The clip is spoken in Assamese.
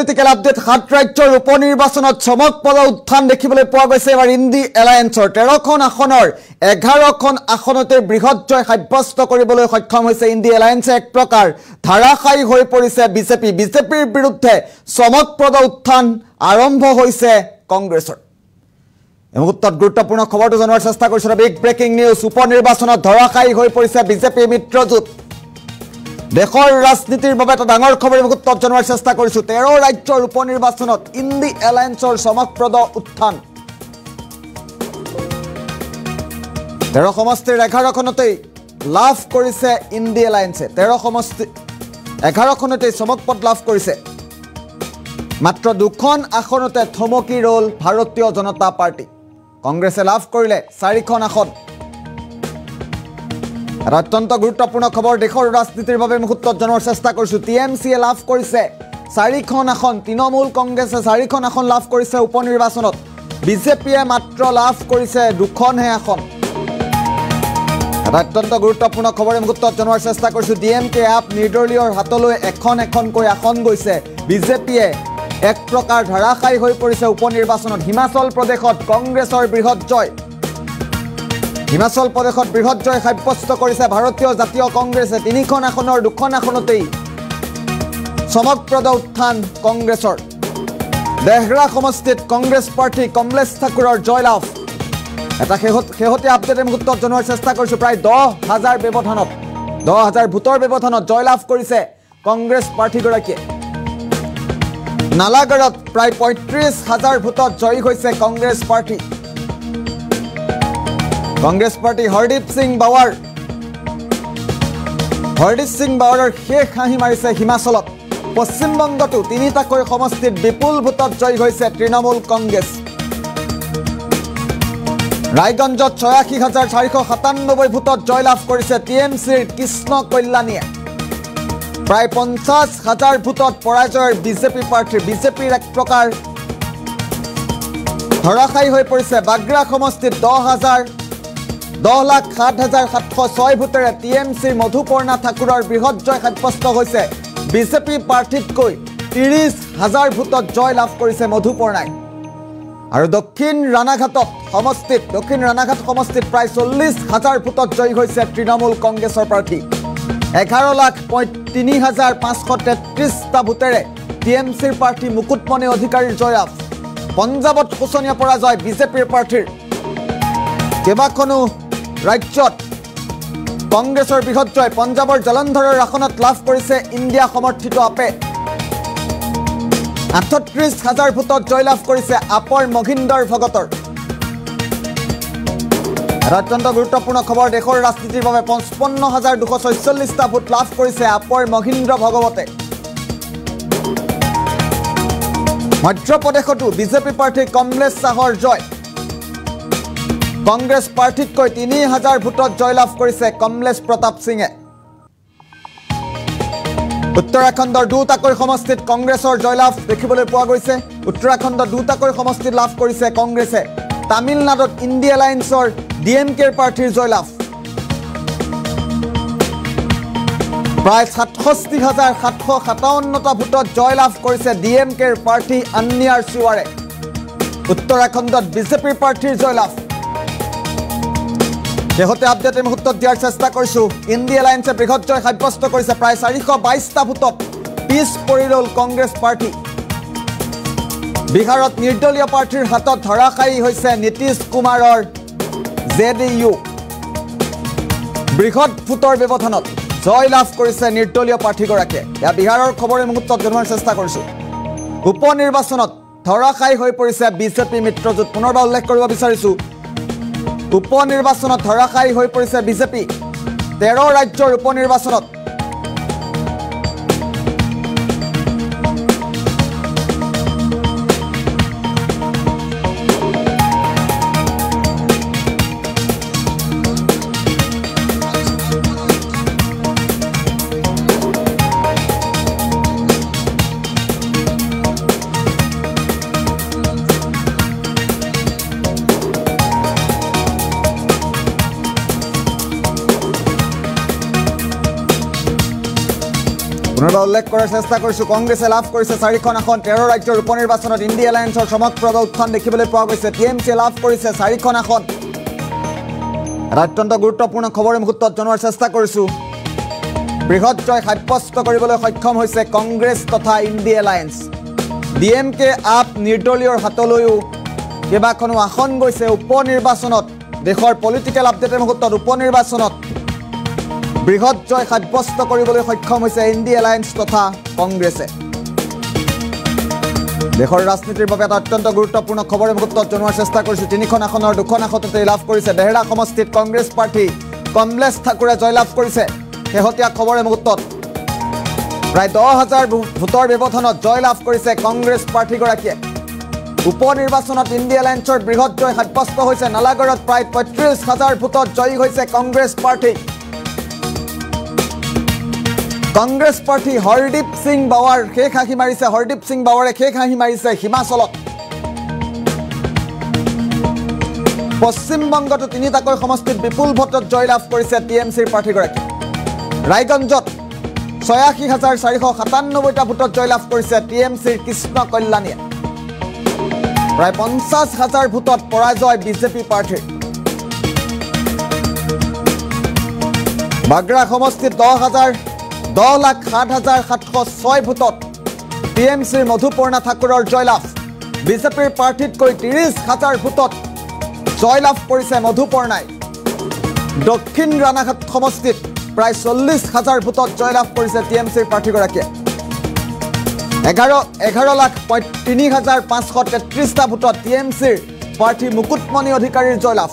পলিটিক্যাল আপডেট 7 ৰাজ্যৰ উপনিৰ্বাচনত চমকপ্ৰদ উত্থান দেখিবলৈ পোৱা গৈছে এবাৰ ইণ্ডি এলায়েন্সৰ 13খন আসনৰ 11খন আসনতে বৃহৎ জয় সাব্যস্ত কৰিবলৈ সক্ষম হৈছে ইণ্ডি এলায়েন্সে এক প্ৰকাৰ ধাৰাসায়ী হৈ পৰিছে বিজেপিৰ বিৰুদ্ধে চমকপ্ৰদ উত্থান আৰম্ভ হৈছে কংগ্ৰেছৰ এই মুহূৰ্তত গুৰুত্বপূৰ্ণ খবৰটো জনোৱাৰ চেষ্টা কৰিছো বিগ ব্ৰেকিং নিউজ উপনিৰ্বাচনত ধাৰাসায়ী হৈ পৰিছে বিজেপি মিত্ৰজোঁট দেশৰ ৰাজনীতিৰ বাবে এটা ডাঙৰ খবৰ মুহূৰ্তত জনোৱাৰ চেষ্টা কৰিছো 13 ৰাজ্যৰ উপনিৰ্বাচনত ইণ্ডি এলায়েন্সৰ চমকপ্ৰদ উত্থান 13 সমষ্টিৰ 11খনতেই লাভ কৰিছে ইণ্ডি এলায়েন্সে 13 সমষ্টি 11খনতেই চমকপ্ৰদ লাভ কৰিছে মাত্ৰ দুখন আসনতে থমকি ৰল ভাৰতীয় জনতা পাৰ্টি কংগ্ৰেছে লাভ কৰিলে 4খন আসন অত্যন্ত গুৰুত্বপূৰ্ণ খবৰ দেশৰ ৰাজনীতিৰ বাবে মুহূৰ্তত জনোৱাৰ চেষ্টা কৰিছো টিএমচিয়ে লাভ কৰিছে 4খন আসন তৃণমূল কংগ্ৰেছে 4খন আসন লাভ কৰিছে উপনিৰ্বাচনত বিজেপিয়ে মাত্ৰ লাভ কৰিছে দুখনহে আসন অত্যন্ত গুৰুত্বপূৰ্ণ খবৰ মুহূৰ্তত জনোৱাৰ চেষ্টা কৰিছো ডিএমকে আপ নিৰ্দলীয়ৰ হাতলৈ এখনকৈ আসন গৈছে বিজেপিয়ে এক প্ৰকাৰ ধাৰাসায়ী হৈ পৰিছে উপনিৰ্বাচনত হিমাচল প্ৰদেশত কংগ্ৰেছৰ বৃহৎ জয় হিমাচল প্ৰদেশত বৃহৎ জয় সাব্যস্ত কৰিছে ভাৰতীয় জাতীয় কংগ্ৰেছে 3খন আসনৰ 2খন আসনতেই চমকপ্ৰদ উত্থান কংগ্ৰেছৰ দেহৰা সমষ্টিত কংগ্ৰেছ প্ৰাৰ্থী কমলেশ ঠাকুৰৰ জয়লাভ এটা শেহতীয়া আপডেট মুহূৰ্তত জনোৱাৰ চেষ্টা কৰিছো প্ৰায় 10,000 ব্যৱধানত 10,000 ভোটৰ ব্যৱধানত জয়লাভ কৰিছে কংগ্ৰেছ প্ৰাৰ্থীগৰাকীয়ে নালাগড়ত প্ৰায় 35,000 ভোটত জয়ী হৈছে কংগ্ৰেছ প্ৰাৰ্থী কংগ্ৰেছ পাৰ্টি হৰদীপ সিং বাৱাৰৰ শেষ হাঁহি মাৰিছে হিমাচলত পশ্চিমবংগতো 3টাকৈ সমষ্টিত বিপুল ভোটত জয়ী হৈছে তৃণমূল কংগ্ৰেছ ৰায়গঞ্জত 86,497 ভোটত জয়লাভ কৰিছে টিএমচিৰ কৃষ্ণ কল্যাণীয়ে প্ৰায় 50,000 ভোটত পৰাজয়ৰ বিজেপিৰ এক প্ৰকাৰ ধাৰাসায়ী হৈ পৰিছে বাগ্ৰা সমষ্টিত 10,07,706 ভোটেৰে টিএমচিৰ মধুপৰ্ণা ঠাকুৰৰ বৃহৎ জয় সাব্যস্ত হৈছে বিজেপি প্ৰাৰ্থীতকৈ 30,000 ভোটত জয় লাভ কৰিছে মধুপৰ্ণাই আৰু দক্ষিণ ৰাণাঘাট সমষ্টিত প্ৰায় 40,000 ভোটত জয়ী হৈছে তৃণমূল কংগ্ৰেছৰ প্ৰাৰ্থী 11,03,533টা ভোটেৰে টিএমচিৰ প্ৰাৰ্থী মুকুটমণি অধিকাৰীৰ জয়লাভ পঞ্জাৱত শোচনীয় পৰাজয় বিজেপিৰ প্ৰাৰ্থীৰ কেইবাখনো ৰাজ্যত কংগ্ৰেছৰ বৃহৎ জয় পঞ্জাৱৰ জলন্ধৰৰ আসনত লাভ কৰিছে ইণ্ডিয়া সমৰ্থিত আপে 38,000 ভোটত জয়লাভ কৰিছে আপৰ মহিন্দৰ ভগতৰ অত্যন্ত গুৰুত্বপূৰ্ণ খবৰ দেশৰ ৰাজনীতিৰ বাবে 55,246টা ভোট লাভ কৰিছে আপৰ মহিন্দ্ৰ ভগৱতে মধ্যপ্ৰদেশতো বিজেপি প্ৰাৰ্থী কমলেশ শ্বাহৰ জয় কংগ্ৰেছ প্ৰাৰ্থীতকৈ 3,000 ভোটত জয়লাভ কৰিছে কমলেশ প্ৰতাপ সিঙে উত্তৰাখণ্ডৰ 2টাকৈ সমষ্টিত কংগ্ৰেছৰ জয়লাভ দেখিবলৈ পোৱা গৈছে উত্তৰাখণ্ডত 2টাকৈ সমষ্টিত লাভ কৰিছে কংগ্ৰেছে তামিলনাডুত ইণ্ডি এলায়েন্সৰ ডিএমকেৰ প্ৰাৰ্থীৰ জয়লাভ প্ৰায় 67,757টা ভোটত জয়লাভ কৰিছে ডিএমকেৰ প্ৰাৰ্থী আন্নিয়াৰ চিৱাৰে উত্তৰাখণ্ডত বিজেপিৰ প্ৰাৰ্থীৰ জয়লাভ শেহতীয়া আপডেট এই মুহূৰ্তত দিয়াৰ চেষ্টা কৰিছো ইণ্ডি এলায়েন্সে বৃহৎ জয় সাব্যস্ত কৰিছে প্ৰায় 422টা ভোটত পিছ পৰি ৰল কংগ্ৰেছ প্ৰাৰ্থী বিহাৰত নিৰ্দলীয় প্ৰাৰ্থীৰ হাতত ধাৰাসায়ী হৈছে নীতিশ কুমাৰৰ জেডিইউ বৃহৎ ভোটৰ ব্যৱধানত জয় লাভ কৰিছে নিৰ্দলীয় প্ৰাৰ্থীগৰাকীয়ে বিহাৰৰ খবৰ এই মুহূৰ্তত জনোৱাৰ চেষ্টা কৰিছো উপনিৰ্বাচনত ধাৰাসায়ী হৈ পৰিছে বিজেপি মিত্ৰজোঁট পুনৰবাৰ উল্লেখ কৰিব বিচাৰিছো উপনিৰ্বাচনত ধাৰাসায়ী হৈ পৰিছে বিজেপি 13 ৰাজ্যৰ উপনিৰ্বাচনত পুনৰবাৰ উল্লেখ কৰাৰ চেষ্টা কৰিছোঁ কংগ্ৰেছে লাভ কৰিছে 4খন আসন 13 ৰাজ্যৰ উপ নিৰ্বাচনত ইন্দি এলায়েন্সৰ চমকপ্ৰদ উত্থান দেখিবলৈ পোৱা গৈছে টিএমচিয়ে লাভ কৰিছে 4খন আসন অত্যন্ত গুৰুত্বপূৰ্ণ খবৰ এই মুহূৰ্তত জনোৱাৰ চেষ্টা কৰিছোঁ বৃহৎ জয় সাব্যস্ত কৰিবলৈ সক্ষম হৈছে কংগ্ৰেছ তথা ইন্দি এলায়েন্স ডিএমকে আপ নিৰ্দলীয়ৰ হাতলৈও কেইবাখনো আসন গৈছে উপ নিৰ্বাচনত দেশৰ পলিটিকেল আপডেটৰ মুহূৰ্তত উপ নিৰ্বাচনত বৃহৎ জয় সাব্যস্ত কৰিবলৈ সক্ষম হৈছে ইন্দি এলায়েন্স তথা কংগ্ৰেছে দেশৰ ৰাজনীতিৰ বাবে এটা অত্যন্ত গুৰুত্বপূৰ্ণ খবৰ এই মুহূৰ্তত জনোৱাৰ চেষ্টা কৰিছোঁ 3খন আসনৰ 2খন আসনতে লাভ কৰিছে বেহেৰা সমষ্টিত কংগ্ৰেছ প্ৰাৰ্থী কমলেশ ঠাকুৰে জয়লাভ কৰিছে শেহতীয়া খবৰ এই মুহূৰ্তত প্ৰায় 10,000 ভোটৰ ব্যৱধানত জয়লাভ কৰিছে কংগ্ৰেছ প্ৰাৰ্থীগৰাকীয়ে উপ নিৰ্বাচনত ইন্দি এলায়েন্সৰ বৃহৎ জয় সাব্যস্ত হৈছে নালাগড়ত প্ৰায় 35,000 ভোটত জয়ী হৈছে কংগ্ৰেছ প্ৰাৰ্থী কংগ্ৰেছ প্ৰাৰ্থী হৰদীপ সিং বাৱাৰ শেষ হাঁহি মাৰিছে হৰদীপ সিং বাৱাৰে শেষ হাঁহি মাৰিছে হিমাচলত পশ্চিমবংগতো 3টাকৈ সমষ্টিত বিপুল ভোটত জয়লাভ কৰিছে টিএমচিৰ প্ৰাৰ্থীগৰাকী ৰায়গঞ্জত 86,497টা ভোটত জয়লাভ কৰিছে টিএমচিৰ কৃষ্ণ কল্যাণীয়ে প্ৰায় 50,000 ভোটত পৰাজয় বিজেপি প্ৰাৰ্থীৰ বাগৰা সমষ্টিত 10,07,706 ভোটত টিএমচিৰ মধুপৰ্ণা ঠাকুৰৰ জয়লাভ বিজেপিৰ প্ৰাৰ্থীতকৈ 30,000 ভোটত জয়লাভ কৰিছে মধুপৰ্ণাই দক্ষিণ ৰাণাঘাট সমষ্টিত প্ৰায় 40,000 ভোটত জয়লাভ কৰিছে টিএমচিৰ প্ৰাৰ্থীগৰাকীয়ে 11,03,533টা ভোটত টিএমচিৰ প্ৰাৰ্থী মুকুটমণি অধিকাৰীৰ জয়লাভ